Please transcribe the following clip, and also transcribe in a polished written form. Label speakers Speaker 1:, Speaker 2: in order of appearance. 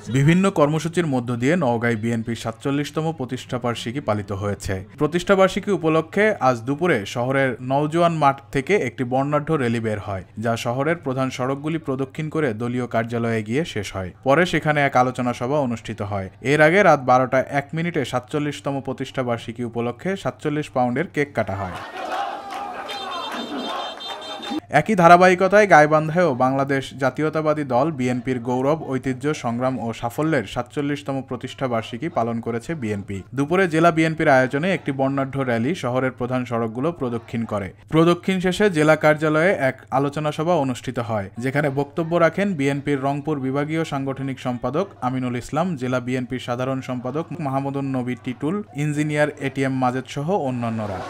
Speaker 1: বিভিন্ন কর্মসূচির মধ্য দিয়ে নওগাঁয় বিএনপির ৪৭তম প্রতিষ্ঠাবার্ষিকী পালিত হয়েছে। প্রতিষ্ঠাবার্ষিকী উপলক্ষে আজ দুপুরে শহরের নওজোয়ান মাঠ থেকে একটি বর্ণাঢ্য র্যালি বের হয়, যা শহরের প্রধান সড়কগুলি প্রদক্ষিণ করে দলীয় কার্যালয়ে গিয়ে শেষ হয়। পরে সেখানে এক আলোচনা সভা অনুষ্ঠিত হয়। এর আগে রাত ১২টা ১ মিনিটে ৪৭তম প্রতিষ্ঠাবার্ষিকী উপলক্ষে ৪৭ পাউন্ডের কেক কাটা হয়। একই ধারাবাহিকতায় গাইবান্ধায়ও বাংলাদেশ জাতীয়তাবাদী দল বিএনপির গৌরব, ঐতিহ্য, সংগ্রাম ও সাফল্যের ৪৭তম প্রতিষ্ঠাবার্ষিকী পালন করেছে বিএনপি। দুপুরে জেলা বিএনপির আয়োজনে একটি বর্ণাঢ্য র্যালি শহরের প্রধান সড়কগুলো প্রদক্ষিণ করে। প্রদক্ষিণ শেষে জেলা কার্যালয়ে এক আলোচনা সভা অনুষ্ঠিত হয়, যেখানে বক্তব্য রাখেন বিএনপির রংপুর বিভাগীয় সাংগঠনিক সম্পাদক আমিনুল ইসলাম, জেলা বিএনপির সাধারণ সম্পাদক মাহমুদুন নবী টিটুল, ইঞ্জিনিয়ার এটিএম মাজেদ সহ অন্যান্যরা।